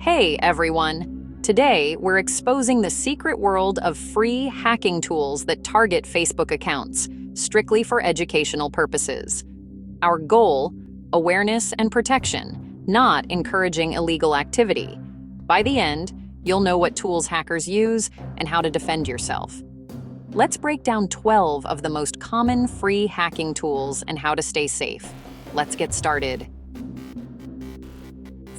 Hey everyone! Today, we're exposing the secret world of free hacking tools that target Facebook accounts, strictly for educational purposes. Our goal: awareness and protection, not encouraging illegal activity. By the end, you'll know what tools hackers use and how to defend yourself. Let's break down 12 of the most common free hacking tools and how to stay safe. Let's get started.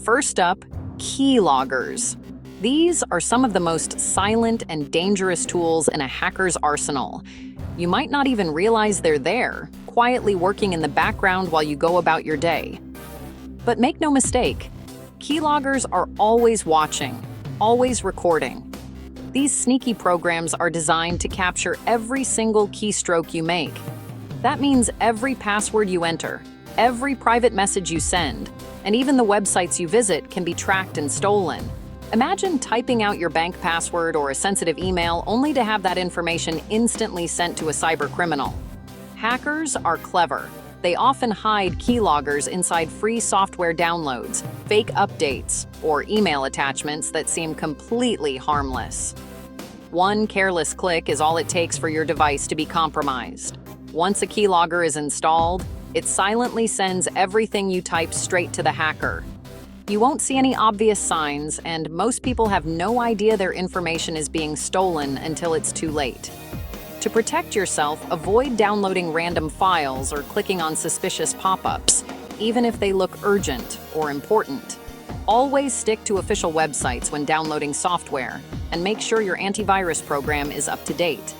First up, keyloggers. These are some of the most silent and dangerous tools in a hacker's arsenal. You might not even realize they're there, quietly working in the background while you go about your day. But make no mistake, keyloggers are always watching, always recording. These sneaky programs are designed to capture every single keystroke you make. That means every password you enter, every private message you send, and even the websites you visit can be tracked and stolen. Imagine typing out your bank password or a sensitive email only to have that information instantly sent to a cybercriminal. Hackers are clever. They often hide keyloggers inside free software downloads, fake updates, or email attachments that seem completely harmless. One careless click is all it takes for your device to be compromised. Once a keylogger is installed, it silently sends everything you type straight to the hacker. You won't see any obvious signs, and most people have no idea their information is being stolen until it's too late. To protect yourself, avoid downloading random files or clicking on suspicious pop-ups, even if they look urgent or important. Always stick to official websites when downloading software, and make sure your antivirus program is up to date.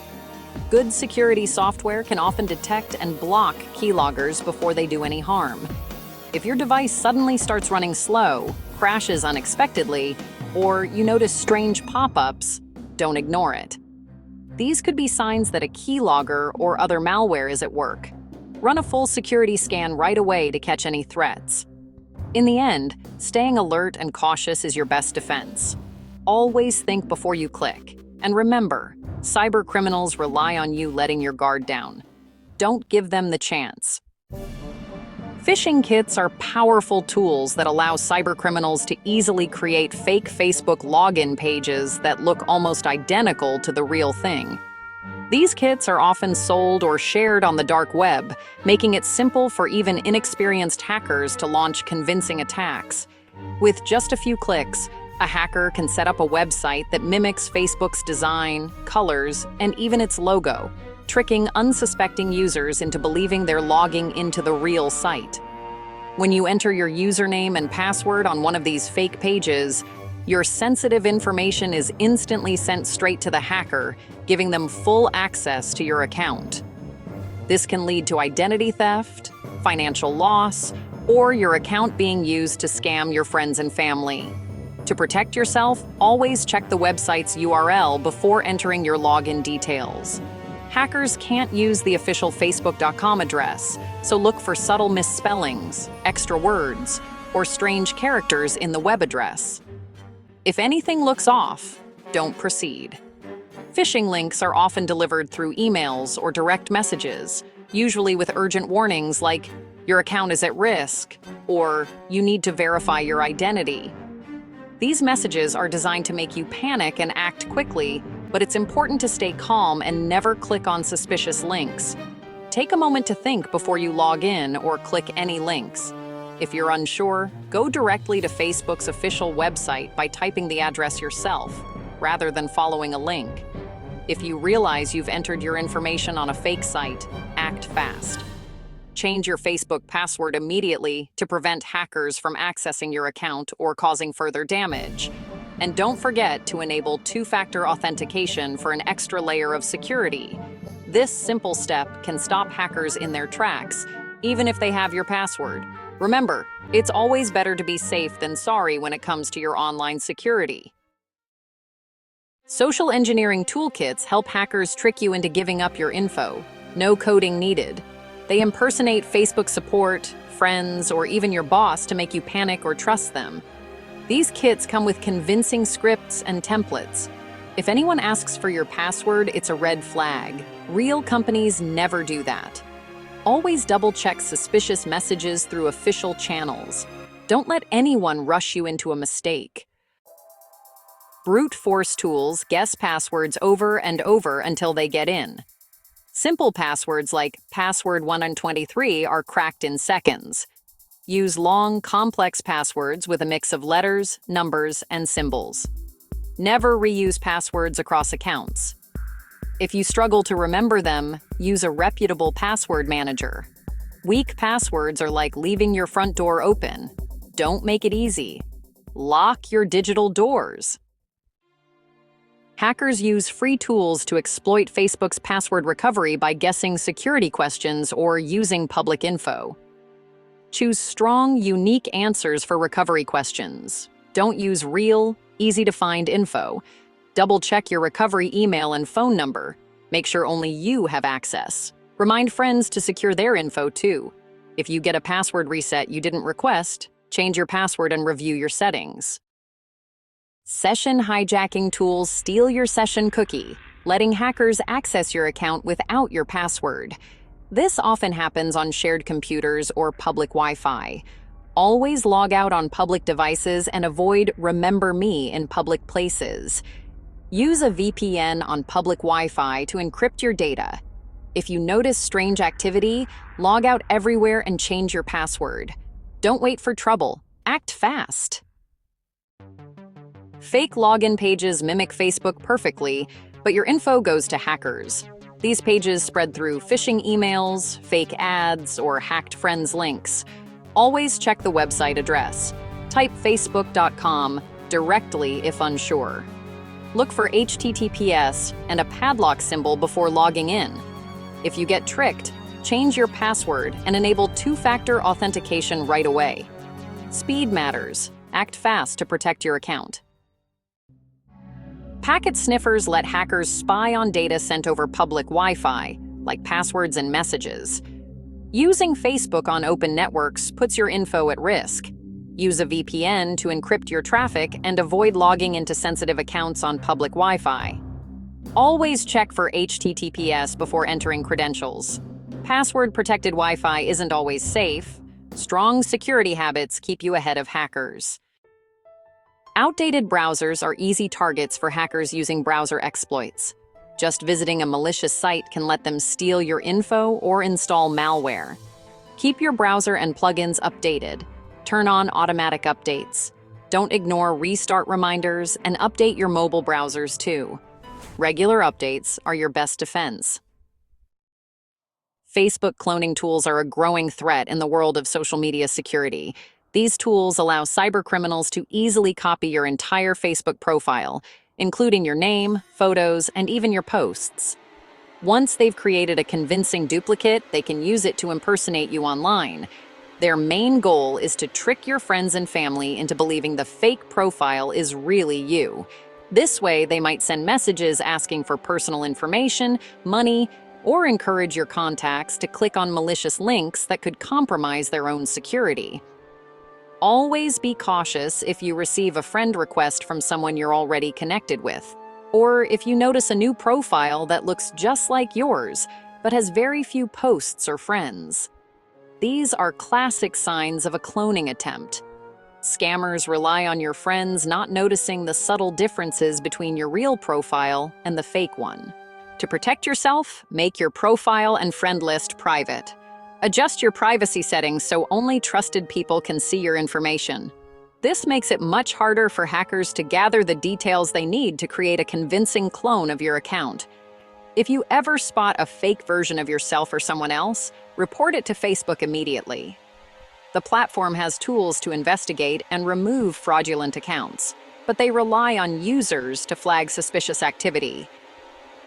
Good security software can often detect and block keyloggers before they do any harm. If your device suddenly starts running slow, crashes unexpectedly, or you notice strange pop-ups, don't ignore it. These could be signs that a keylogger or other malware is at work. Run a full security scan right away to catch any threats. In the end, staying alert and cautious is your best defense. Always think before you click. And remember, cybercriminals rely on you letting your guard down. Don't give them the chance. Phishing kits are powerful tools that allow cybercriminals to easily create fake Facebook login pages that look almost identical to the real thing. These kits are often sold or shared on the dark web, making it simple for even inexperienced hackers to launch convincing attacks. With just a few clicks, a hacker can set up a website that mimics Facebook's design, colors, and even its logo, tricking unsuspecting users into believing they're logging into the real site. When you enter your username and password on one of these fake pages, your sensitive information is instantly sent straight to the hacker, giving them full access to your account. This can lead to identity theft, financial loss, or your account being used to scam your friends and family. To protect yourself, always check the website's URL before entering your login details. Hackers can't use the official Facebook.com address, so look for subtle misspellings, extra words, or strange characters in the web address. If anything looks off, don't proceed. Phishing links are often delivered through emails or direct messages, usually with urgent warnings like, "Your account is at risk," or "You need to verify your identity." These messages are designed to make you panic and act quickly, but it's important to stay calm and never click on suspicious links. Take a moment to think before you log in or click any links. If you're unsure, go directly to Facebook's official website by typing the address yourself, rather than following a link. If you realize you've entered your information on a fake site, act fast. Change your Facebook password immediately to prevent hackers from accessing your account or causing further damage. And don't forget to enable two-factor authentication for an extra layer of security. This simple step can stop hackers in their tracks, even if they have your password. Remember, it's always better to be safe than sorry when it comes to your online security. Social engineering toolkits help hackers trick you into giving up your info. No coding needed. They impersonate Facebook support, friends, or even your boss to make you panic or trust them. These kits come with convincing scripts and templates. If anyone asks for your password, it's a red flag. Real companies never do that. Always double-check suspicious messages through official channels. Don't let anyone rush you into a mistake. Brute force tools guess passwords over and over until they get in. Simple passwords like password123 are cracked in seconds. Use long, complex passwords with a mix of letters, numbers, and symbols. Never reuse passwords across accounts. If you struggle to remember them, use a reputable password manager. Weak passwords are like leaving your front door open. Don't make it easy. Lock your digital doors. Hackers use free tools to exploit Facebook's password recovery by guessing security questions or using public info. Choose strong, unique answers for recovery questions. Don't use real, easy-to-find info. Double-check your recovery email and phone number. Make sure only you have access. Remind friends to secure their info, too. If you get a password reset you didn't request, change your password and review your settings. Session hijacking tools steal your session cookie, letting hackers access your account without your password. This often happens on shared computers or public Wi-Fi. Always log out on public devices and avoid Remember Me in public places. Use a VPN on public Wi-Fi to encrypt your data. If you notice strange activity, log out everywhere and change your password. Don't wait for trouble. Act fast. Fake login pages mimic Facebook perfectly, but your info goes to hackers. These pages spread through phishing emails, fake ads, or hacked friends' links. Always check the website address. Type facebook.com directly if unsure. Look for HTTPS and a padlock symbol before logging in. If you get tricked, change your password and enable two-factor authentication right away. Speed matters. Act fast to protect your account. Packet sniffers let hackers spy on data sent over public Wi-Fi, like passwords and messages. Using Facebook on open networks puts your info at risk. Use a VPN to encrypt your traffic and avoid logging into sensitive accounts on public Wi-Fi. Always check for HTTPS before entering credentials. Password-protected Wi-Fi isn't always safe. Strong security habits keep you ahead of hackers. Outdated browsers are easy targets for hackers using browser exploits. Just visiting a malicious site can let them steal your info or install malware. Keep your browser and plugins updated. Turn on automatic updates. Don't ignore restart reminders and update your mobile browsers too. Regular updates are your best defense. Facebook cloning tools are a growing threat in the world of social media security. These tools allow cybercriminals to easily copy your entire Facebook profile, including your name, photos, and even your posts. Once they've created a convincing duplicate, they can use it to impersonate you online. Their main goal is to trick your friends and family into believing the fake profile is really you. This way, they might send messages asking for personal information, money, or encourage your contacts to click on malicious links that could compromise their own security. Always be cautious if you receive a friend request from someone you're already connected with, or if you notice a new profile that looks just like yours, but has very few posts or friends. These are classic signs of a cloning attempt. Scammers rely on your friends not noticing the subtle differences between your real profile and the fake one. To protect yourself, make your profile and friend list private. Adjust your privacy settings so only trusted people can see your information. This makes it much harder for hackers to gather the details they need to create a convincing clone of your account. If you ever spot a fake version of yourself or someone else, report it to Facebook immediately. The platform has tools to investigate and remove fraudulent accounts, but they rely on users to flag suspicious activity.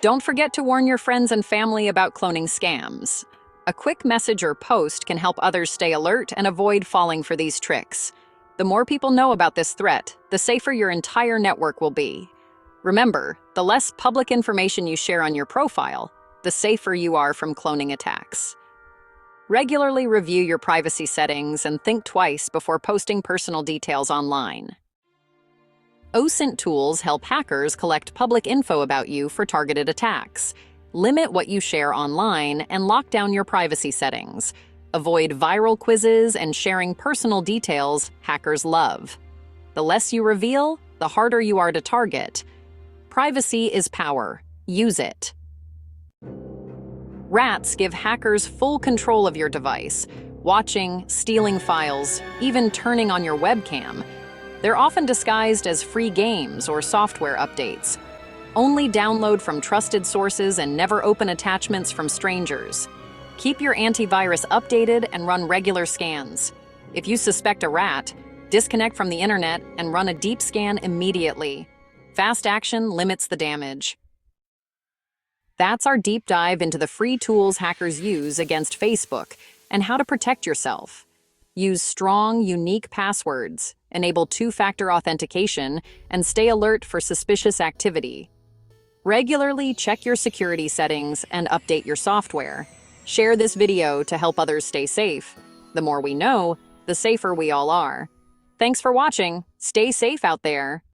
Don't forget to warn your friends and family about cloning scams. A quick message or post can help others stay alert and avoid falling for these tricks. The more people know about this threat, the safer your entire network will be. Remember, the less public information you share on your profile, the safer you are from cloning attacks. Regularly review your privacy settings and think twice before posting personal details online. OSINT tools help hackers collect public info about you for targeted attacks. Limit what you share online and lock down your privacy settings. Avoid viral quizzes and sharing personal details hackers love. The less you reveal, the harder you are to target. Privacy is power. Use it. Rats give hackers full control of your device, watching, stealing files, even turning on your webcam. They're often disguised as free games or software updates. Only download from trusted sources and never open attachments from strangers. Keep your antivirus updated and run regular scans. If you suspect a rat, disconnect from the internet and run a deep scan immediately. Fast action limits the damage. That's our deep dive into the free tools hackers use against Facebook and how to protect yourself. Use strong, unique passwords, enable two-factor authentication, and stay alert for suspicious activity. Regularly check your security settings and update your software. Share this video to help others stay safe. The more we know, the safer we all are. Thanks for watching. Stay safe out there.